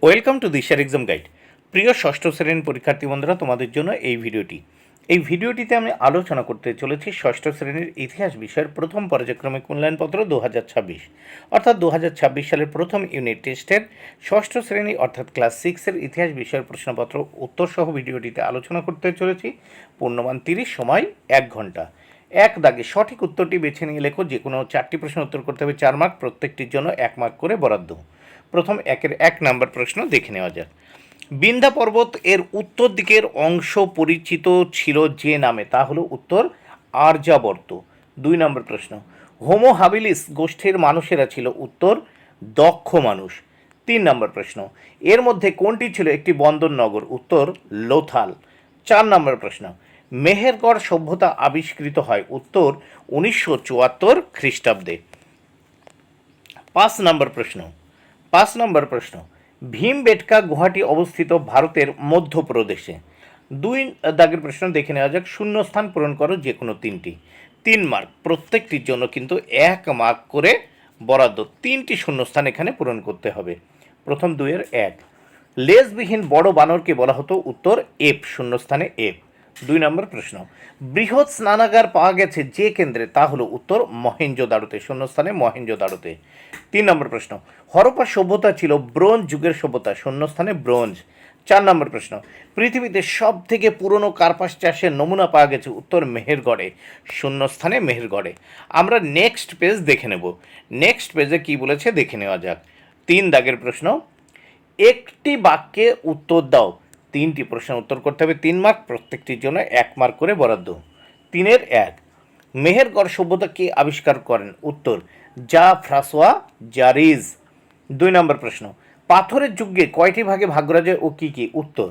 Welcome to দিশার exam guide. প্রিয় ষষ্ঠ শ্রেণীর পরীক্ষার্থী বন্ধুরা, তোমাদের জন্য এই ভিডিওটিতে আমি আলোচনা করতে চলেছি ষষ্ঠ শ্রেণীর ইতিহাস বিষয়ের প্রথম পর্যায়ক্রমিক মূল্যায়নপত্র 2026, অর্থাৎ 2026 সালের প্রথম ইউনিট টেস্টের ষষ্ঠ শ্রেণী অর্থাৎ ক্লাস 6-এর ইতিহাস বিষয়ের প্রশ্নপত্র উত্তরসহ ভিডিওটিতে আলোচনা করতে চলেছি। পূর্ণমান 30, সময় 1 ঘন্টা। এক দাগে সঠিক উত্তরটি বেছে নিয়ে লেখো। যে কোনো 4টি প্রশ্ন উত্তর করতে হবে 4 মার্ক, প্রত্যেকটির জন্য 1 মার্ক করে বরাদ্দ। প্রথম 1 নম্বর প্রশ্ন দেখে নেওয়া যাক। বিন্ধ্যা পর্বত এর উত্তর দিকের অংশ পরিচিত ছিল যে নামে, তা হলো উত্তর আর্যাবর্ত। 2 নম্বর প্রশ্ন, হোমো হাবিলিস গোষ্ঠীর মানুষেরা ছিল উত্তর দক্ষ মানুষ। 3 নম্বর প্রশ্ন, এর মধ্যে কোনটি ছিল একটি বন্দর নগর, উত্তর লোথাল। 4 নম্বর প্রশ্ন, মেহেরগড় সভ্যতা আবিষ্কৃত হয়, উত্তর 1974 খ্রিস্টাব্দে। 5 নম্বর প্রশ্ন, ভীমবেটকা গুহাটি অবস্থিত ভারতের মধ্যপ্রদেশে। 2 দাগের প্রশ্ন দেখে নেওয়া যাক। শূন্যস্থান পূরণ করো যে কোনো 3টি, 3 মার্ক, প্রত্যেকটির জন্য কিন্তু 1 মার্ক করে বরাদ্দ। 3টি শূন্যস্থান এখানে পূরণ করতে হবে। প্রথম 2-এর 1, লেজবিহীন বড় বানরকে বলা হতো, উত্তর এফ, শূন্যস্থানে এফ। 2 নম্বর প্রশ্ন, বৃহৎ স্নানাগার পাওয়া গেছে যে কেন্দ্রে, তা হলো উত্তর মহেঞ্জোদারোতে, শূন্যস্থানে মহেঞ্জোদারোতে। 3 নম্বর প্রশ্ন, হরপ্পা সভ্যতা ছিল ব্রোঞ্জ যুগের সভ্যতা, শূন্যস্থানে ব্রোঞ্জ। 4 নম্বর প্রশ্ন, পৃথিবীতে সব থেকে পুরনো কার্পাস চাষের নমুনা পাওয়া গেছে, উত্তর মেহেরগড়ে, শূন্যস্থানে মেহেরগড়ে। আমরা নেক্সট পেজ দেখে নেব। নেক্সট পেজে কি বলেছে দেখে নেওয়া যাক। 3 দাগের প্রশ্ন, একটি বাক্যে উত্তর দাও। 3টি প্রশ্নের উত্তর করতে হবে, 3 মার্ক, প্রত্যেকটির জন্য 1 মার্ক করে বরাদ্দ। 3-এর 1, মেহেরগড় সভ্যতা কে আবিষ্কার করেন, উত্তর জা ফ্রাসোয়া জারিজ। 2 নম্বর প্রশ্ন, পাথরের যুগে কয়টি ভাগে ভাগ করা যায় ও কী কী, উত্তর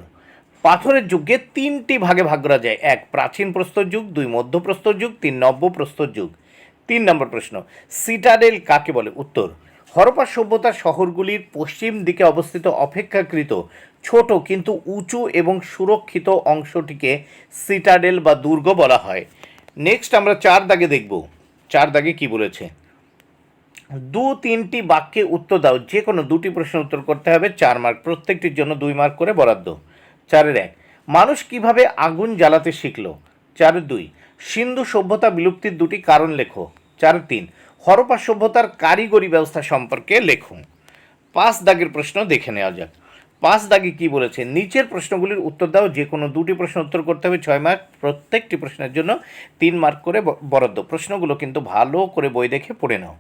পাথরের যুগে 3টি ভাগে ভাগ করা যায়। 1 প্রাচীন প্রস্তর যুগ, 2 মধ্যপ্রস্তর যুগ, 3 নব্য প্রস্তর যুগ। 3 নম্বর প্রশ্ন, সিটাডেল কাকে বলে, উত্তর হরপ্পা সভ্যতার শহরগুলির পশ্চিম দিকে অবস্থিত অপেক্ষাকৃত ছোট কিন্তু উঁচু এবং সুরক্ষিত অংশটিকে সিটাডেল বা দুর্গ বলা হয়। নেক্সট আমরা 4 দাগে দেখব। 4 দাগে কি বলেছে, 2-3টি বাক্যে উত্তর দাও। যে কোনো 2টি প্রশ্নের উত্তর করতে হবে, 4 মার্ক, প্রত্যেকটির জন্য 2 মার্ক করে বরাদ্দ। 4-এর 1, মানুষ কিভাবে আগুন জ্বালাতে শিখল। 4-এর 2, সিন্ধু সভ্যতা বিলুপ্তির 2টি কারণ লেখো। 4-এর 3, হরপ্পা সভ্যতার কারিগরি ব্যবস্থা সম্পর্কে লেখো। 5 দাগের প্রশ্ন দেখে নেওয়া যাক। 5 দাগে কি বলেছে, নিচের প্রশ্নগুলির উত্তর দাও। যে কোনো 2টি প্রশ্ন উত্তর করতে হবে, 6 মার্ক, প্রত্যেকটি প্রশ্নের জন্য 3 মার্ক করে বরাদ্দ। প্রশ্নগুলো কিন্তু ভালো করে বই দেখে পড়ে নাও।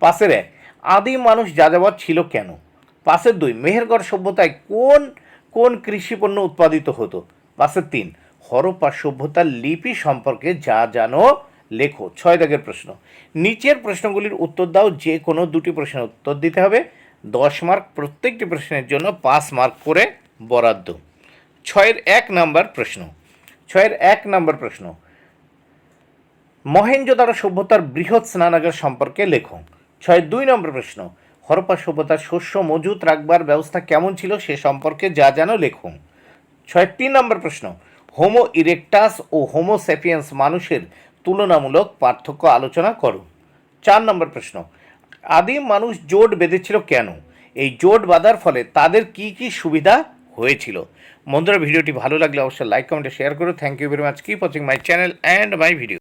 5-এর 1, আদিম মানুষ যাযাবর ছিল কেন। 5-এর 2, মেহেরগড় সভ্যতায় কোন কোন কৃষিপণ্য উৎপাদিত হতো। 5-এর 3, হরপ্পা সভ্যতার লিপি সম্পর্কে যা জানো লেখো। 6 দাগের প্রশ্ন, নিচের প্রশ্নগুলির উত্তর দাও। যে কোনো 2টি প্রশ্নের উত্তর দিতে হবে, 10 মার্ক, প্রত্যেকটি প্রশ্নের জন্য 5 মার্ক করে বরাদ্দ। 6-এর 1 নম্বর প্রশ্ন, 6-এর 1 নম্বর প্রশ্ন, মহেঞ্জোদারো সভ্যতার বৃহৎ স্নানাগার সম্পর্কে লেখো। 6-এর 2 নম্বর প্রশ্ন, হরপ্পা সভ্যতার শস্য মজুত রাখবার ব্যবস্থা কেমন ছিল সে সম্পর্কে যা জানো লেখো। 6-এর 3 নম্বর প্রশ্ন, হোমো ইরেকটাস ও হোমো স্যাপিয়েন্স মানুষের তুলনামূলক পার্থক্য আলোচনা করো। 4 নম্বর প্রশ্ন, আদিম মানুষ জোট বেঁধেছিল কেন, এই জোট বাঁধার ফলে তাদের কি কি সুবিধা হয়েছিল। বন্ধুরা, ভিডিওটি ভালো লাগলে অবশ্যই লাইক, কমেন্ট, শেয়ার করো। Thank you very much. Keep watching my channel and my video.